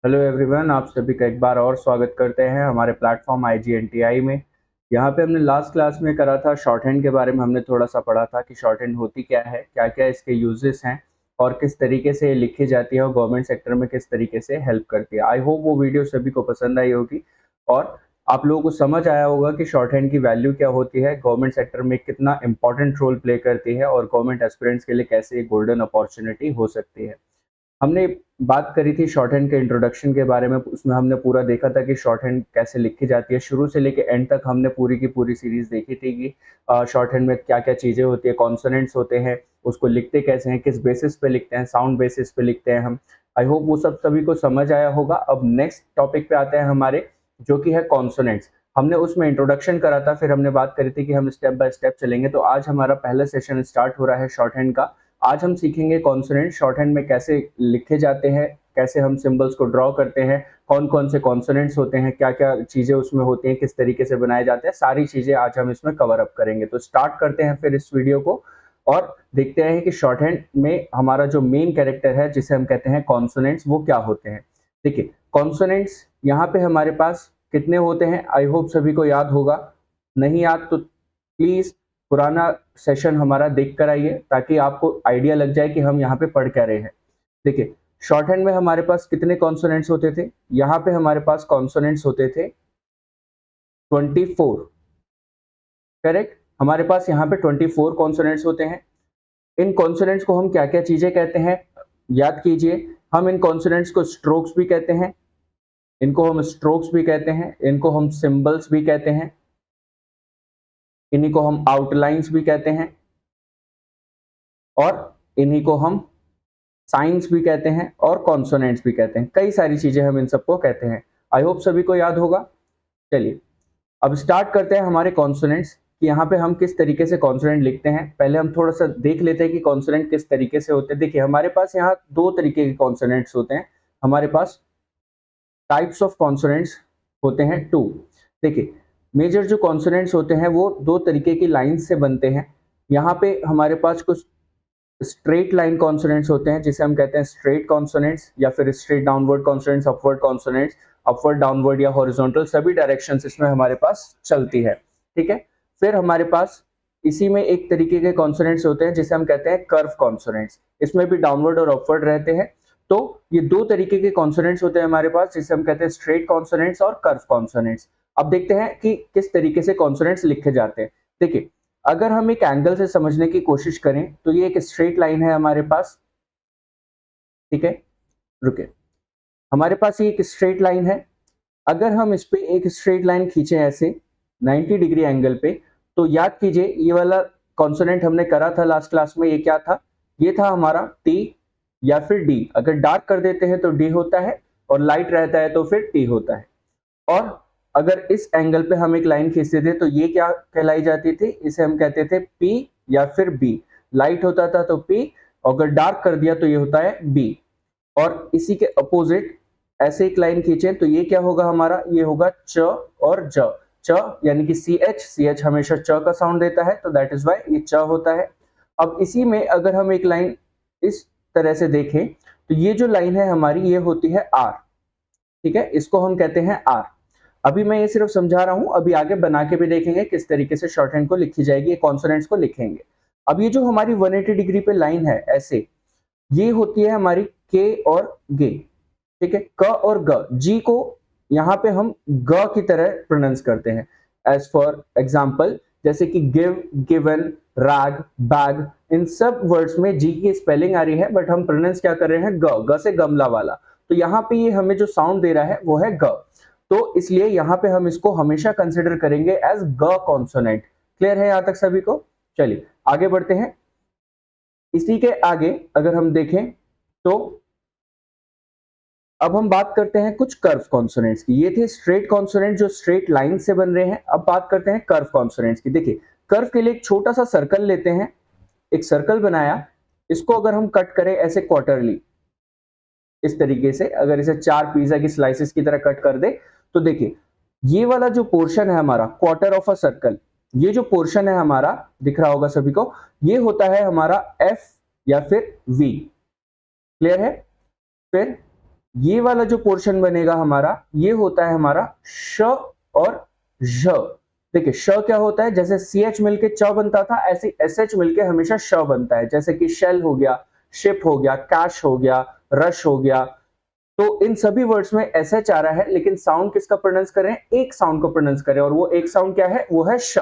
Hello everyone, आप सभी का एक बार और स्वागत करते हैं हमारे प्लेटफॉर्म IGNTI में। यहाँ पे हमने लास्ट क्लास में करा था शॉर्ट हैंड के बारे में। हमने थोड़ा सा पढ़ा था कि शॉर्ट हैंड होती क्या है, क्या क्या इसके यूजेस हैं और किस तरीके से ये लिखी जाती है और गवर्नमेंट सेक्टर में किस तरीके से हेल्प करती है। आई होप वो वीडियो सभी को पसंद आई होगी और आप लोगों को समझ आया होगा कि शॉर्ट हैंड की वैल्यू क्या होती है, गवर्नमेंट सेक्टर में कितना इंपॉर्टेंट रोल प्ले करती है और गवर्नमेंट एस्पिरेंट्स के लिए कैसे गोल्डन अपॉर्चुनिटी हो सकती है। हमने बात करी थी शॉर्ट हैंड के इंट्रोडक्शन के बारे में। उसमें हमने पूरा देखा था कि शॉर्ट हैंड कैसे लिखी जाती है। शुरू से लेके एंड तक हमने पूरी की पूरी सीरीज देखी थी कि शॉर्ट हैंड में क्या क्या चीज़ें होती है, कॉन्सोनेंट्स होते हैं, उसको लिखते कैसे हैं, किस बेसिस पे लिखते हैं, साउंड बेसिस पे लिखते हैं हम। आई होप वो सब सभी को समझ आया होगा। अब नेक्स्ट टॉपिक पे आते हैं हमारे, जो कि है कॉन्सोनेंट्स। हमने उसमें इंट्रोडक्शन करा था, फिर हमने बात करी थी कि हम स्टेप बाय स्टेप चलेंगे। तो आज हमारा पहला सेशन स्टार्ट हो रहा है शॉर्ट हैंड का। आज हम सीखेंगे कॉन्सोनेंट शॉर्ट हैंड में कैसे लिखे जाते हैं, कैसे हम सिंबल्स को ड्रॉ करते हैं, कौन कौन से कॉन्सोनेंट्स होते हैं, क्या क्या चीजें उसमें होती हैं, किस तरीके से बनाए जाते हैं, सारी चीजें आज हम इसमें कवर अप करेंगे। तो स्टार्ट करते हैं फिर इस वीडियो को और देखते हैं कि शॉर्ट हैंड में हमारा जो मेन कैरेक्टर है, जिसे हम कहते हैं कॉन्सोनेंट्स, वो क्या होते हैं। देखिए, कॉन्सोनेंट्स यहाँ पे हमारे पास कितने होते हैं, आई होप सभी को याद होगा। नहीं याद तो प्लीज पुराना सेशन हमारा देख कर आइए, ताकि आपको आइडिया लग जाए कि हम यहाँ पे पढ़ क्या रहे हैं। देखिए, शॉर्ट हैंड में हमारे पास कितने कॉन्सोनेंट्स होते थे। यहाँ पे हमारे पास कॉन्सोनेंट्स होते थे 24। करेक्ट, हमारे पास यहाँ पे 24 कॉन्सोनेंट्स होते हैं। इन कॉन्सोनेंट्स को हम क्या क्या चीजें कहते हैं, याद कीजिए। हम इन कॉन्सोनेंट्स को स्ट्रोक्स भी कहते हैं, इनको हम स्ट्रोक्स भी कहते हैं, इनको हम सिंबल्स भी कहते हैं, इन्हीं को हम आउटलाइंस भी कहते हैं और इन्हीं को हम साइंस भी कहते हैं और कॉन्सोनेंट्स भी कहते हैं। कई सारी चीजें हम इन सबको कहते हैं। आई होप सभी को याद होगा। चलिए, अब स्टार्ट करते हैं हमारे कॉन्सोनेंट्स कि यहाँ पे हम किस तरीके से कॉन्सोनेंट लिखते हैं। पहले हम थोड़ा सा देख लेते हैं कि कॉन्सोनेंट किस तरीके से होते हैं। देखिए, हमारे पास यहाँ दो तरीके के कॉन्सोनेंट्स होते हैं। हमारे पास टाइप्स ऑफ कॉन्सोनेंट्स होते हैं टू। देखिए, मेजर जो कॉन्सोनेंट्स होते हैं वो दो तरीके की लाइन से बनते हैं। यहाँ पे हमारे पास कुछ स्ट्रेट लाइन कॉन्सोनेंट्स होते हैं, जिसे हम कहते हैं स्ट्रेट कॉन्सोनेंट्स, या फिर straight downward consonants, upward consonants. Upward, downward या हॉरिजॉन्टल सभी डायरेक्शंस इसमें हमारे पास चलती है। ठीक है, फिर हमारे पास इसी में एक तरीके के कॉन्सोनेंट्स होते हैं जिसे हम कहते हैं कर्व कॉन्सोनेंट्स। इसमें भी डाउनवर्ड और अपवर्ड रहते हैं। तो ये दो तरीके के कॉन्सोनेंट्स होते हैं हमारे पास, जिसे हम कहते हैं स्ट्रेट कॉन्सोनेंट्स और कर्व कॉन्सोनेंट्स। अब देखते हैं कि किस तरीके से कॉन्सोनेंट्स लिखे जाते हैं। देखिए, अगर हम एक एंगल से समझने की कोशिश करें तो ये एक स्ट्रेट लाइन है हमारे पास। ठीक है, रुके, हमारे पास ये एक स्ट्रेट लाइन है। अगर हम इस पे एक स्ट्रेट लाइन खींचे ऐसे 90 डिग्री एंगल पे, तो याद कीजिए ये वाला कॉन्सोनेंट हमने करा था लास्ट क्लास में, ये क्या था, ये था हमारा टी या फिर डी। अगर डार्क कर देते हैं तो डी होता है और लाइट रहता है तो फिर टी होता है। और अगर इस एंगल पे हम एक लाइन खींचते थे तो ये क्या कहलाई जाती थी, इसे हम कहते थे पी या फिर बी। लाइट होता था तो पी, अगर डार्क कर दिया तो ये होता है बी। और इसी के अपोजिट ऐसे एक लाइन खींचे तो ये क्या होगा हमारा, ये होगा च और ज। च यानी कि सी एच, सी एच हमेशा च का साउंड देता है, तो दैट इज वाई ये च होता है। अब इसी में अगर हम एक लाइन इस तरह से देखें तो ये जो लाइन है हमारी, ये होती है आर। ठीक है, इसको हम कहते हैं आर। अभी मैं ये सिर्फ समझा रहा हूं, अभी आगे बना के भी देखेंगे किस तरीके से शॉर्ट हैंड को लिखी जाएगी, कॉन्सोनेंट्स को लिखेंगे। अब ये जो हमारी 180 डिग्री पे लाइन है ऐसे, ये होती है हमारी के और गे। ठीक है, क और ग, जी को यहाँ पे हम ग की तरह प्रोनाउंस करते हैं। एज फॉर एग्जाम्पल, जैसे कि गिव, गिवन, रैग, बैग, इन सब वर्ड्स में जी की स्पेलिंग आ रही है, बट हम प्रोनाउंस क्या कर रहे हैं, ग, ग से गमला वाला। तो यहाँ पे ये हमें जो साउंड दे रहा है वो है ग। तो इसलिए यहाँ पे हम इसको हमेशा कंसिडर करेंगे एज ग कॉन्सोनेंट। क्लियर है यहाँ तक सभी को। चलिए आगे बढ़ते हैं। इसी के आगे अगर हम देखें तो अब हम बात करते हैं कुछ कर्व कॉन्सोनेंट्स की। ये थे स्ट्रेट कॉन्सोनेंट जो स्ट्रेट लाइन से बन रहे हैं। अब बात करते हैं कर्व कॉन्सोनेंट्स की। देखिए, कर्व के लिए एक छोटा सा सर्कल लेते हैं, एक सर्कल बनाया, इसको अगर हम कट करें ऐसे क्वार्टरली, इस तरीके से, अगर इसे 4 पिज्जा की स्लाइसेस की तरह कट कर दे, तो देखिए ये वाला जो पोर्शन है हमारा, क्वार्टर ऑफ अ सर्कल, ये जो पोर्शन है हमारा, दिख रहा होगा सभी को, ये होता है हमारा एफ या फिर वी। क्लियर है। फिर ये वाला जो पोर्शन बनेगा हमारा, ये होता है हमारा श और झ। देखिए श क्या होता है, जैसे CH मिलके च बनता था, ऐसे SH मिलके हमेशा श बनता है, जैसे कि शेल हो गया, शिप हो गया, कैश हो गया, रश हो गया। तो इन सभी वर्ड्स में SH आ रहा है, लेकिन साउंड किसका प्रोनाउंस कर रहे हैं, एक साउंड को प्रोनाउंस कर रहे हैं, और वो एक साउंड क्या है, वो है श।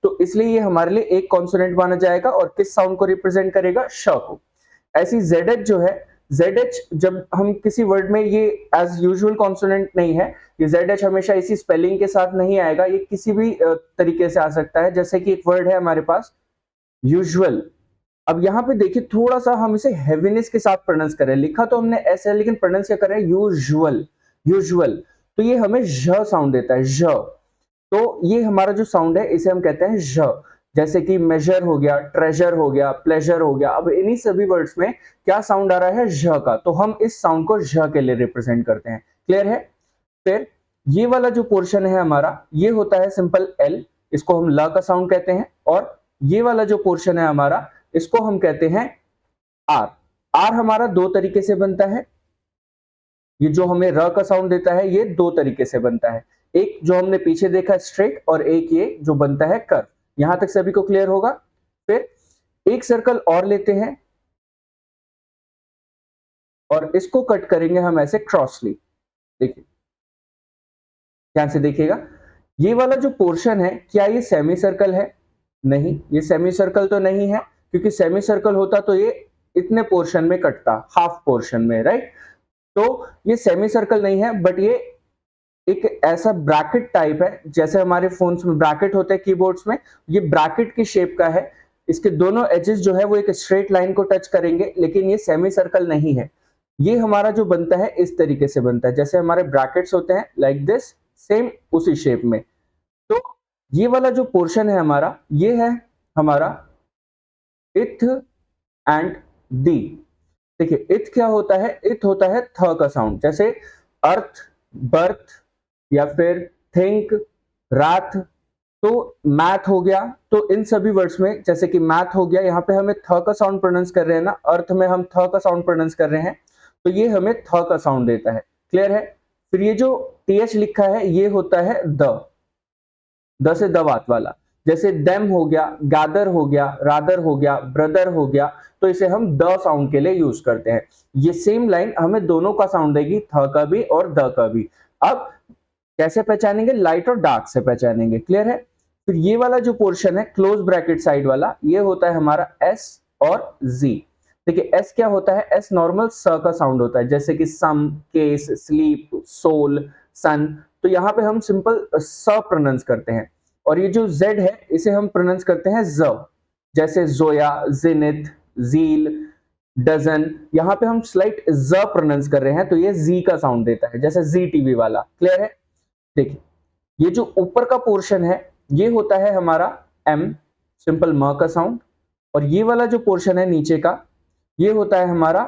तो इसलिए ये हमारे लिए एक कॉन्सोनेंट माना जाएगा, और किस साउंड को रिप्रेजेंट करेगा, श को। ऐसी ZH जो है, ZH जब हम किसी वर्ड में, ये एज यूजुअल कॉन्सोनेंट नहीं है, ये ZH हमेशा इसी स्पेलिंग के साथ नहीं आएगा, ये किसी भी तरीके से आ सकता है। जैसे कि एक वर्ड है हमारे पास यूजुअल, अब यहाँ पे देखिए थोड़ा सा हम इसे हेवीनेस के साथ प्रोनाउंस कर रहे हैं, लिखा तो हमने ऐसे है लेकिन प्रोनाउंस क्या कर रहे हैं, यूजुअल, यूजुअल। तो ये हमें झ साउंड देता है, झ। तो ये हमारा जो साउंड है इसे हम कहते हैं झ। जैसे कि मेजर हो गया, ट्रेजर हो गया, प्लेजर हो गया। अब इन्हीं सभी वर्ड्स में क्या साउंड आ रहा है, झ का, तो हम इस साउंड को झ के लिए रिप्रेजेंट करते हैं। क्लियर है। फिर ये वाला जो पोर्शन है हमारा, ये होता है सिंपल एल, इसको हम ल का साउंड कहते हैं। और ये वाला जो पोर्शन है हमारा, इसको हम कहते हैं आर। आर हमारा दो तरीके से बनता है, ये जो हमें र का साउंड देता है ये दो तरीके से बनता है, एक जो हमने पीछे देखा स्ट्रेट, और एक ये जो बनता है कर्व। यहां तक सभी को क्लियर होगा। फिर एक सर्कल और लेते हैं और इसको कट करेंगे हम ऐसे क्रॉसली। देखिए ध्यान से देखिएगा, ये वाला जो पोर्शन है, क्या ये सेमी सर्कल है, नहीं, ये सेमी सर्कल तो नहीं है, क्योंकि सेमी सर्कल होता तो ये इतने पोर्शन में कटता, हाफ पोर्शन में, राइट। तो ये सेमी सर्कल नहीं है, बट ये एक ऐसा ब्रैकेट टाइप है, जैसे हमारे फोन्स में ब्रैकेट होते हैं कीबोर्ड्स में, ये ब्रैकेट की शेप का है। इसके दोनों एजेस जो है वो एक स्ट्रेट लाइन को टच करेंगे, लेकिन ये सेमी सर्कल नहीं है। ये हमारा जो बनता है इस तरीके से बनता है, जैसे हमारे ब्रैकेट्स होते हैं लाइक दिस, सेम उसी शेप में। तो ये वाला जो पोर्शन है हमारा, ये है हमारा इथ एंड दी। देखिए इथ क्या होता है, इथ होता है थ का साउंड, जैसे अर्थ, बर्थ, या फिर थिंक, रात। तो मैथ हो गया, तो इन सभी वर्ड्स में, जैसे कि मैथ हो गया, यहाँ पे हमें थ का साउंड प्रोनाउंस कर रहे हैं ना, अर्थ में हम थ का साउंड प्रोनाउंस कर रहे हैं, तो ये हमें थ का साउंड देता है। क्लियर है। फिर ये जो th लिखा है ये होता है द से दवात वाला, जैसे देम हो गया, गैदर हो गया, रादर हो गया, ब्रदर हो गया, तो इसे हम द साउंड के लिए यूज करते हैं। ये सेम लाइन हमें दोनों का साउंड देगी, थ का भी और द का भी। अब कैसे पहचानेंगे, लाइट और डार्क से पहचानेंगे। क्लियर है। फिर ये वाला जो पोर्शन है क्लोज ब्रैकेट साइड वाला, ये होता है हमारा एस और जी। देखिए एस क्या होता है, एस नॉर्मल स का साउंड होता है, जैसे कि सम, केस, स्लीप, सोल, सन। तो यहाँ पे हम सिंपल स प्रोनाउंस करते हैं। और ये जो जेड है इसे हम प्रोनाउंस करते हैं ज, जैसे जोया, जिनिथ, जील, डजन। यहाँ पे हम स्लाइट ज प्रोनाउंस कर रहे हैं, तो ये जी का साउंड देता है, जैसे जी टीवी वाला। क्लियर है। देखिए ये जो ऊपर का पोर्शन है ये होता है हमारा एम, सिंपल म का साउंड। और ये वाला जो पोर्शन है नीचे का, ये होता है हमारा,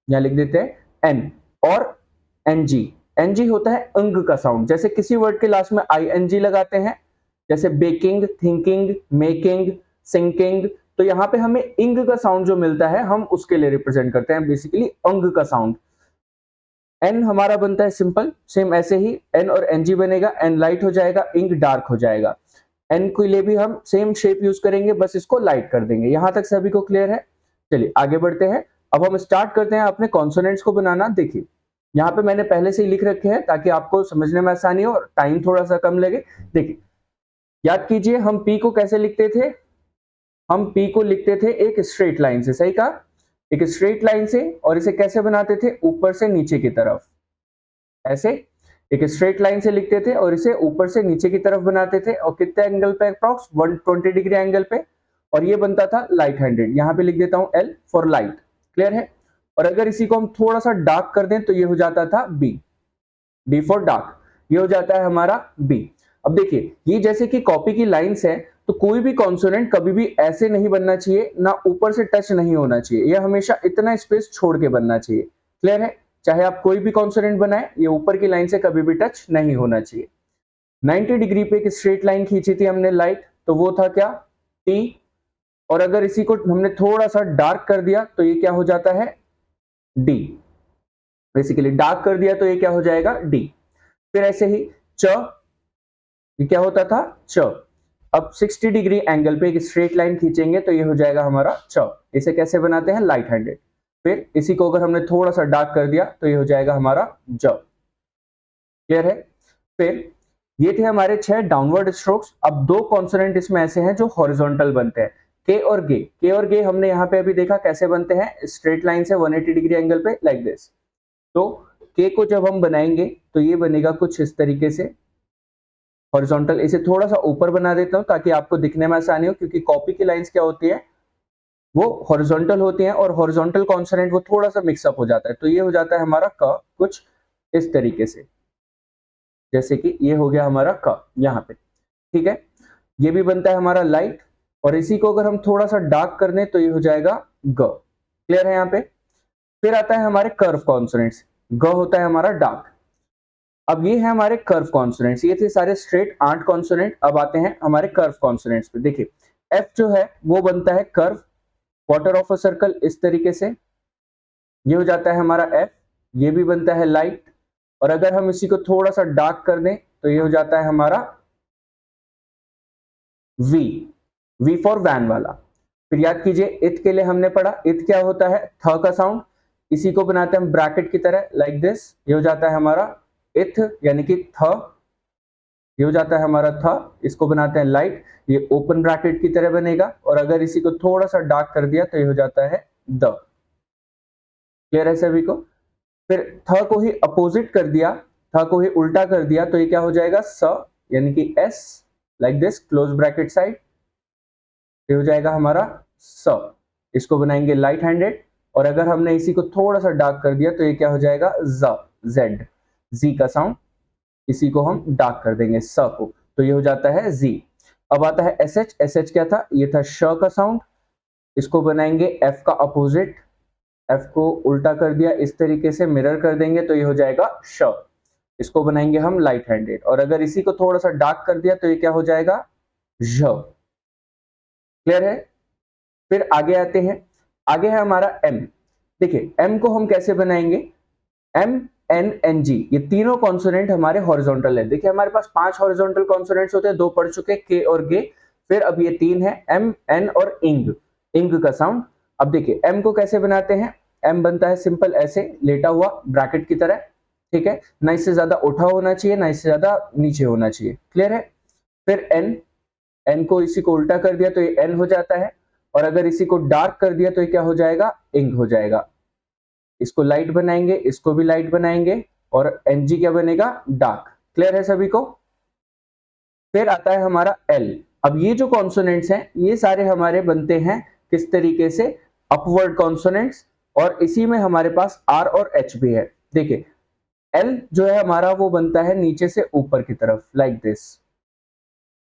यहां लिख देते हैं एन और एनजी। एनजी होता है अंग का साउंड, जैसे किसी वर्ड के लास्ट में आईएनजी लगाते हैं, जैसे बेकिंग, थिंकिंग, मेकिंग, सिंकिंग। तो यहाँ पे हमें इंग का साउंड जो मिलता है हम उसके लिए रिप्रेजेंट करते हैं, बेसिकली अंग का साउंड। एन हमारा बनता है सिंपल, सेम ऐसे ही एन और एनजी बनेगा, एन लाइट हो जाएगा, इंक डार्क हो जाएगा। एन के लिए भी हम सेम शेप यूज करेंगे, बस इसको लाइट कर देंगे। यहां तक सभी को क्लियर है। चलिए आगे बढ़ते हैं। अब हम स्टार्ट करते हैं अपने कॉन्सोनेंट्स को बनाना। देखिए यहाँ पे मैंने पहले से ही लिख रखे हैं ताकि आपको समझने में आसानी हो और टाइम थोड़ा सा कम लगे। देखिए याद कीजिए हम पी को कैसे लिखते थे, हम पी को लिखते थे एक स्ट्रेट लाइन से, सही कहा, एक स्ट्रेट लाइन से। और इसे कैसे बनाते थे, ऊपर से नीचे की तरफ, ऐसे एक स्ट्रेट लाइन से लिखते थे और इसे ऊपर से नीचे की तरफ बनाते थे। और कितने एंगल पे, अप्रॉक्स 120 डिग्री एंगल पे। और ये बनता था लाइट हैंडेड। यहाँ पे लिख देता हूं एल फॉर लाइट। क्लियर है। और अगर इसी को हम थोड़ा सा डार्क कर दें तो ये हो जाता था बी, डी फॉर डार्क, ये हो जाता है हमारा बी। अब देखिए ये जैसे कि कॉपी की लाइंस है, तो कोई भी कॉन्सोनेंट कभी भी ऐसे नहीं बनना चाहिए, ना ऊपर से टच नहीं होना चाहिए, यह हमेशा इतना स्पेस छोड़ के बनना चाहिए। क्लियर है। चाहे आप कोई भी कॉन्सोनेंट बनाए, ये ऊपर की लाइन से कभी भी टच नहीं होना चाहिए। 90 डिग्री पे एक स्ट्रेट लाइन खींची थी हमने लाइट, तो वो था क्या, टी। और अगर इसी को हमने थोड़ा सा डार्क कर दिया तो ये क्या हो जाता है, डी। बेसिकली डार्क कर दिया तो ये क्या हो जाएगा डी। फिर ऐसे ही च, ये क्या होता था च। अब 60 डिग्री एंगल पे एक स्ट्रेट लाइन खींचेंगे तो ये हो जाएगा हमारा च। इसे कैसे बनाते हैं लाइट हैंडेड। फिर इसी को अगर हमने थोड़ा सा डार्क कर दिया तो ये हो जाएगा हमारा ज। क्लियर है। फिर ये थे हमारे 6 डाउनवर्ड स्ट्रोक्स। अब 2 कॉन्सोनेंट इसमें ऐसे हैं जो हॉरिजॉन्टल बनते हैं, के और गे। के और गे हमने यहाँ पे अभी देखा कैसे बनते हैं, स्ट्रेट लाइन से 180 डिग्री एंगल पे लाइक दिस। तो के को जब हम बनाएंगे तो ये बनेगा कुछ इस तरीके से हॉरिजॉन्टल। इसे थोड़ा सा ऊपर बना देता हूं ताकि आपको दिखने में आसानी हो, क्योंकि कॉपी की लाइंस क्या होती है वो हॉरिजॉन्टल होती हैं और हॉरिजॉन्टल कॉन्सोनेंट वो थोड़ा सा मिक्सअप हो जाता है। तो ये हो जाता है हमारा क कुछ इस तरीके से, जैसे कि ये हो गया हमारा क यहाँ पे। ठीक है, ये भी बनता है हमारा लाइट, और इसी को अगर हम थोड़ा सा डार्क कर दें तो ये हो जाएगा ग। क्लियर है यहाँ पे। फिर आता है हमारे कर्व कॉन्सोनेंट्स, ग होता है हमारा डार्क। अब ये है हमारे कर्व कॉन्सोनेंट्स, ये थे सारे स्ट्रेट 8 कॉन्सोनेंट। अब आते हैं हमारे कर्व कॉन्सोनेंट्स पे। देखिए एफ जो है वो बनता है curve, quarter of a circle इस तरीके से, ये हो जाता है हमारा एफ। ये भी बनता है लाइट, और अगर हम इसी को थोड़ा सा डार्क कर दें तो ये हो जाता है हमारा वी, वी फॉर वैन वाला। फिर याद कीजिए इथ के लिए हमने पढ़ा, इथ क्या होता है थ का साउंड, इसी को बनाते हैं हम ब्रैकेट की तरह लाइक दिस। ये हो जाता है हमारा इथ यानी कि थ, ये हो जाता है हमारा था। इसको बनाते हैं लाइट, ये ओपन ब्रैकेट की तरह बनेगा, और अगर इसी को थोड़ा सा डार्क कर दिया तो ये हो जाता है द। क्लियर है सभी को। फिर थ को ही अपोजिट कर दिया, थ को ही उल्टा कर दिया तो ये क्या हो जाएगा स, यानी कि S like this close bracket side, ये हो जाएगा हमारा स। इसको बनाएंगे लाइट हैंडेड, और अगर हमने इसी को थोड़ा सा डार्क कर दिया तो ये क्या हो जाएगा ज, जेड, जी का साउंड। इसी को हम डार्क कर देंगे स को, तो ये हो जाता है जी। अब आता है एस एच, एस एच क्या था ये था श का साउंड। इसको बनाएंगे एफ का अपोजिट, एफ को उल्टा कर दिया इस तरीके से मिरर कर देंगे तो ये हो जाएगा श। इसको बनाएंगे हम लाइट हैंडेड, और अगर इसी को थोड़ा सा डार्क कर दिया तो ये क्या हो जाएगा ज। क्लियर है। फिर आगे आते हैं, आगे है हमारा एम। देखिए एम को हम कैसे बनाएंगे, एम एन एन जी, ये तीनों कॉन्सोनेंट हमारे हॉरिजॉन्टल है। देखिए हमारे पास 5 हॉरिजॉन्टल कॉन्सोनेंट्स होते हैं, 2 पढ़ चुके के और गे। फिर अब ये 3 है एम एन और इंग, इंग का साउंड। अब देखिए एम को कैसे बनाते हैं, एम बनता है सिंपल ऐसे लेटा हुआ ब्रैकेट की तरह। ठीक है, ना इससे ज्यादा उठा होना चाहिए ना इससे ज्यादा नीचे होना चाहिए। क्लियर है। फिर एन, एन को इसी को उल्टा कर दिया तो ये एन हो जाता है, और अगर इसी को डार्क कर दिया तो ये क्या हो जाएगा इंग हो जाएगा। इसको लाइट बनाएंगे, इसको भी लाइट बनाएंगे, और एनजी क्या बनेगा डार्क। क्लियर है सभी को। फिर आता है हमारा एल। अब ये जो कॉन्सोनेंट्स हैं ये सारे हमारे बनते हैं किस तरीके से, अपवर्ड कॉन्सोनेंट्स, और इसी में हमारे पास आर और एच भी है। देखिए एल जो है हमारा वो बनता है नीचे से ऊपर की तरफ लाइक दिस,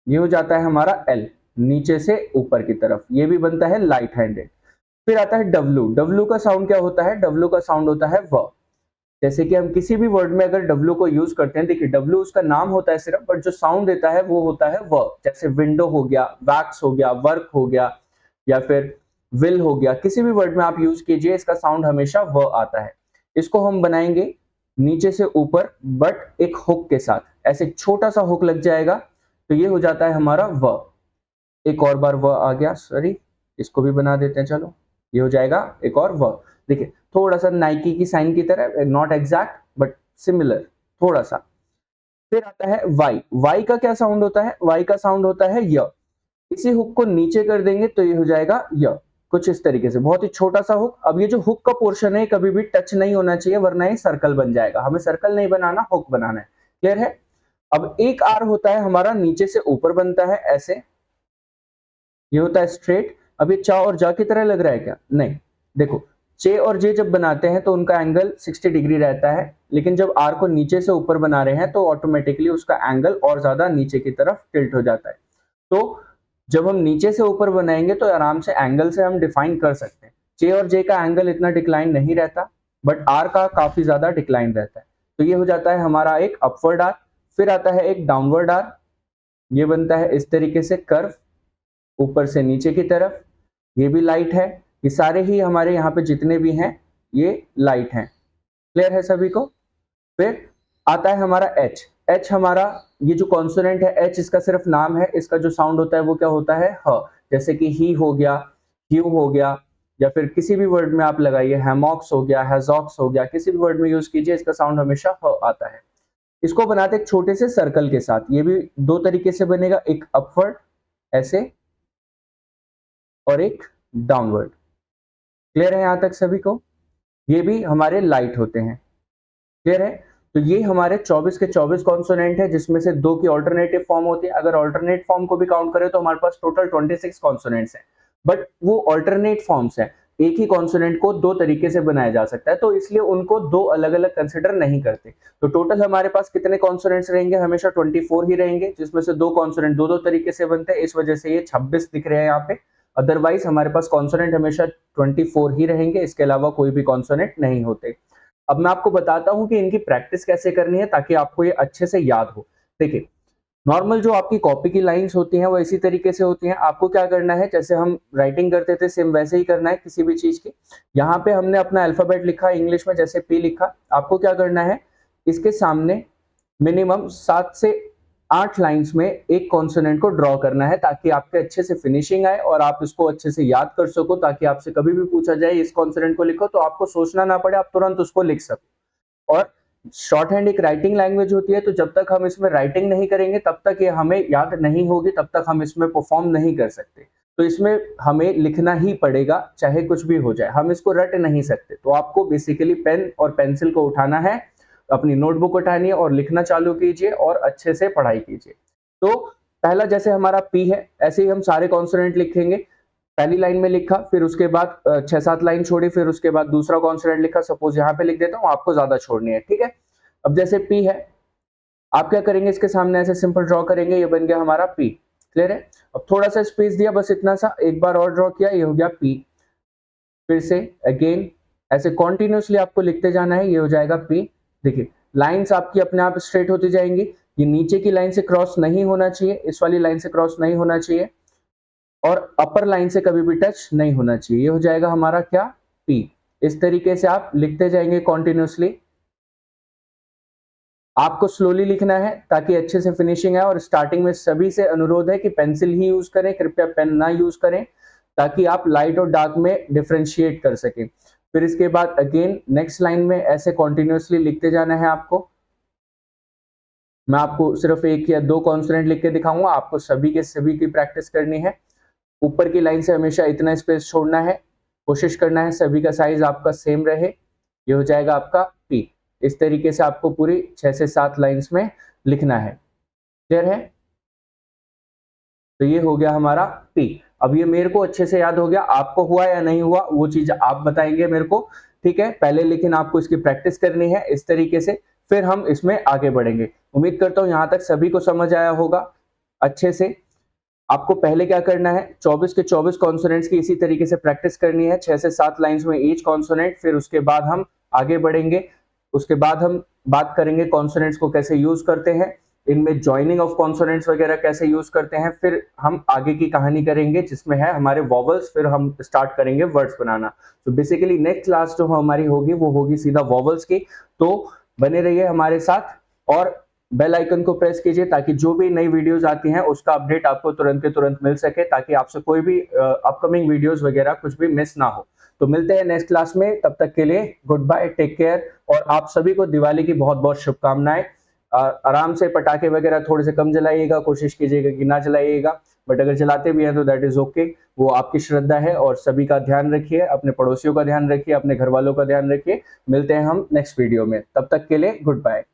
ये हो जाता है हमारा एल नीचे से ऊपर की तरफ, ये भी बनता है लाइट हैंडेड। फिर आता है डब्लू। डब्लू का साउंड क्या होता है, डब्लू का साउंड होता है व। जैसे कि हम किसी भी वर्ड में अगर डब्लू को यूज करते हैं, देखिए डब्लू उसका नाम होता है सिर्फ, बट जो साउंड देता है वो होता है व। जैसे विंडो हो गया, वैक्स हो गया, वर्क हो गया, या फिर विल हो गया, किसी भी वर्ड में आप यूज कीजिए इसका साउंड हमेशा व आता है। इसको हम बनाएंगे नीचे से ऊपर बट एक हुक के साथ, ऐसे छोटा सा हुक लग जाएगा तो ये हो जाता है हमारा व। एक और बार व आ गया, सॉरी इसको भी बना देते हैं, चलो ये हो जाएगा एक और व। देखिए थोड़ा सा नाइकी की साइन की तरह, नॉट एग्जैक्ट बट सिमिलर थोड़ा सा। फिर आता है वाई। वाई का क्या साउंड होता है, वाई का साउंड होता है य। इसी हुक को नीचे कर देंगे तो ये हो जाएगा य, कुछ इस तरीके से, बहुत ही छोटा सा हुक। अब ये जो हुक का पोर्शन है कभी भी टच नहीं होना चाहिए वरना ये सर्कल बन जाएगा, हमें सर्कल नहीं बनाना हुक बनाना है। क्लियर है। अब एक आर होता है हमारा नीचे से ऊपर बनता है ऐसे, ये होता है स्ट्रेट। अब ये चा और जा की तरह लग रहा है क्या, नहीं। देखो चे और जे जब बनाते हैं तो उनका एंगल 60 डिग्री रहता है, लेकिन जब आर को नीचे से ऊपर बना रहे हैं तो ऑटोमेटिकली उसका एंगल और ज्यादा नीचे की तरफ टिल्ट हो जाता है। तो जब हम नीचे से ऊपर बनाएंगे तो आराम से एंगल से हम डिफाइन कर सकते हैं। चे और जे का एंगल इतना डिक्लाइन नहीं रहता, बट आर का काफी ज्यादा डिक्लाइन रहता है। तो ये हो जाता है हमारा एक अपवर्ड आर। फिर आता है एक डाउनवर्ड आर, ये बनता है इस तरीके से कर्व ऊपर से नीचे की तरफ, ये भी लाइट है। ये सारे ही हमारे यहाँ पे जितने भी हैं ये लाइट हैं। क्लियर है सभी को। फिर आता है हमारा एच। एच हमारा ये जो कॉन्सोनेंट है एच, इसका सिर्फ नाम है, इसका जो साउंड होता है वो क्या होता है, ह। जैसे कि ही हो गया, ह्यू हो गया, या फिर किसी भी वर्ड में आप लगाइए, हैमॉक्स हो गया, हैजॉक्स हो गया, किसी भी वर्ड में यूज कीजिए, इसका साउंड हमेशा ह आता है। इसको बनाते एक छोटे से सर्कल के साथ, ये भी दो तरीके से बनेगा, एक अपवर्ड ऐसे और एक डाउनवर्ड। क्लियर है यहां तक सभी को। ये भी हमारे लाइट होते हैं। क्लियर है। तो ये हमारे 24 के 24 कॉन्सोनेंट है, जिसमें से 2 की ऑल्टरनेटिव फॉर्म होती है। अगर ऑल्टरनेट फॉर्म को भी काउंट करें तो हमारे पास टोटल 26 कॉन्सोनेंट्स हैं, बट वो ऑल्टरनेट फॉर्म्स हैं। एक ही कॉन्सोनेंट को दो तरीके से बनाया जा सकता है, तो इसलिए उनको दो अलग अलग कंसिडर नहीं करते। तो टोटल हमारे पास कितने कॉन्सोनेंट्स रहेंगे, हमेशा 24 ही रहेंगे, जिसमें से दो कॉन्सोनेंट दो दो तरीके से बनते हैं, इस वजह से ये 26 दिख रहे हैं यहाँ पे। अदरवाइज हमारे पास कॉन्सोनेंट हमेशा 24 ही रहेंगे, इसके अलावा कोई भी कॉन्सोनेंट नहीं होते। अब मैं आपको बताता हूं कि इनकी प्रैक्टिस कैसे करनी है ताकि आपको ये अच्छे से याद हो। देखिए, नॉर्मल जो आपकी कॉपी की लाइंस होती हैं वो इसी तरीके से होती हैं। आपको क्या करना है, जैसे हम राइटिंग करते थे सेम वैसे ही करना है किसी भी चीज की। यहाँ पे हमने अपना अल्फाबेट लिखा इंग्लिश में, जैसे पी लिखा। आपको क्या करना है, इसके सामने मिनिमम 7 से 8 लाइंस में एक कॉन्सोनेंट को ड्रॉ करना है, ताकि आपके अच्छे से फिनिशिंग आए और आप इसको अच्छे से याद कर सको, ताकि आपसे कभी भी पूछा जाए इस कॉन्सोनेंट को लिखो तो आपको सोचना ना पड़े, आप तुरंत उसको लिख सको। और शॉर्ट हैंड एक राइटिंग लैंग्वेज होती है, तो जब तक हम इसमें राइटिंग नहीं करेंगे तब तक ये हमें याद नहीं होगी, तब तक हम इसमें परफॉर्म नहीं कर सकते। तो इसमें हमें लिखना ही पड़ेगा, चाहे कुछ भी हो जाए, हम इसको रट नहीं सकते। तो आपको बेसिकली पेन और पेंसिल को उठाना है, अपनी नोटबुक उठानी है और लिखना चालू कीजिए और अच्छे से पढ़ाई कीजिए। तो पहला जैसे हमारा पी है, ऐसे ही हम सारे कॉन्सोनेंट लिखेंगे। पहली लाइन में लिखा, फिर उसके बाद 6-7 लाइन छोड़ी, फिर उसके बाद दूसरा कॉन्सोनेंट लिखा। सपोज यहाँ पे लिख देता हूँ, आपको ज्यादा छोड़नी है, ठीक है। अब जैसे पी है, आप क्या करेंगे, इसके सामने ऐसे सिंपल ड्रॉ करेंगे, ये बन गया हमारा पी। क्लियर है। अब थोड़ा सा स्पेस दिया, बस इतना सा, एक बार और ड्रॉ किया, ये हो गया पी। फिर से अगेन ऐसे कॉन्टिन्यूसली आपको लिखते जाना है, ये हो जाएगा पी। देखिए, लाइंस आपकी अपने आप स्ट्रेट होती जाएंगी। ये नीचे की लाइन से क्रॉस नहीं होना चाहिए, इस वाली लाइन से क्रॉस नहीं होना चाहिए, और अपर लाइन से कभी भी टच नहीं होना चाहिए। ये हो जाएगा हमारा क्या, पी। इस तरीके से आप लिखते जाएंगे कॉन्टिन्यूसली। आपको स्लोली लिखना है ताकि अच्छे से फिनिशिंग आए, और स्टार्टिंग में सभी से अनुरोध है कि पेंसिल ही यूज करें, कृपया पेन ना यूज करें, ताकि आप लाइट और डार्क में डिफरेंशिएट कर सकें। फिर इसके बाद अगेन नेक्स्ट लाइन में ऐसे कॉन्टिन्यूसली लिखते जाना है आपको। मैं आपको सिर्फ एक या दो कॉन्सोनेंट लिख के दिखाऊंगा, आपको सभी के सभी की प्रैक्टिस करनी है। ऊपर की लाइन से हमेशा इतना स्पेस छोड़ना है, कोशिश करना है सभी का साइज आपका सेम रहे। ये हो जाएगा आपका पी। इस तरीके से आपको पूरी 6 से 7 लाइंस में लिखना है। क्लियर है। तो ये हो गया हमारा पी। अब ये मेरे को अच्छे से याद हो गया, आपको हुआ या नहीं हुआ वो चीज आप बताएंगे मेरे को, ठीक है। पहले लेकिन आपको इसकी प्रैक्टिस करनी है इस तरीके से, फिर हम इसमें आगे बढ़ेंगे। उम्मीद करता हूं यहां तक सभी को समझ आया होगा अच्छे से। आपको पहले क्या करना है, 24 के 24 कॉन्सोनेंट्स की इसी तरीके से प्रैक्टिस करनी है, 6 से 7 लाइंस में ईच कॉन्सोनेंट। फिर उसके बाद हम आगे बढ़ेंगे, उसके बाद हम बात करेंगे कॉन्सोनेंट्स को कैसे यूज करते हैं, इनमें ज्वाइनिंग ऑफ कॉन्सोनेंट्स वगैरह कैसे यूज करते हैं। फिर हम आगे की कहानी करेंगे जिसमें है हमारे वॉवल्स, फिर हम स्टार्ट करेंगे वर्ड्स बनाना। तो बेसिकली नेक्स्ट क्लास जो हमारी होगी वो होगी सीधा वॉवल्स की। तो बने रहिए हमारे साथ और बेल आइकन को प्रेस कीजिए ताकि जो भी नई वीडियोस आती हैं उसका अपडेट आपको तुरंत के तुरंत मिल सके, ताकि आपसे कोई भी अपकमिंग वीडियोस वगैरह कुछ भी मिस ना हो। तो मिलते हैं नेक्स्ट क्लास में, तब तक के लिए गुड बाय, टेक केयर। और आप सभी को दिवाली की बहुत बहुत शुभकामनाएं। आराम से पटाखे वगैरह थोड़े से कम जलाइएगा, कोशिश कीजिएगा कि ना जलाइएगा, बट अगर जलाते भी हैं तो दैट इज ओके, वो आपकी श्रद्धा है। और सभी का ध्यान रखिए, अपने पड़ोसियों का ध्यान रखिए, अपने घर वालों का ध्यान रखिए। मिलते हैं हम नेक्स्ट वीडियो में, तब तक के लिए गुड बाय।